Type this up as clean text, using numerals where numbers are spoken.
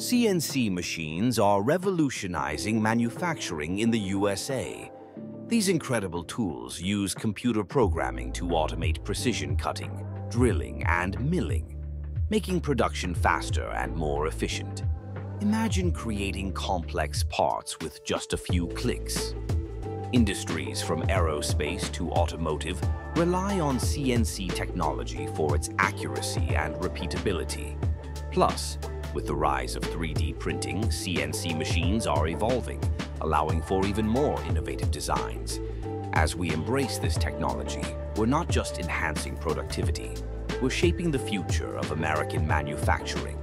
CNC machines are revolutionizing manufacturing in the USA. These incredible tools use computer programming to automate precision cutting, drilling, and milling, making production faster and more efficient. Imagine creating complex parts with just a few clicks. Industries from aerospace to automotive rely on CNC technology for its accuracy and repeatability. Plus, with the rise of 3D printing, CNC machines are evolving, allowing for even more innovative designs. As we embrace this technology, we're not just enhancing productivity, we're shaping the future of American manufacturing.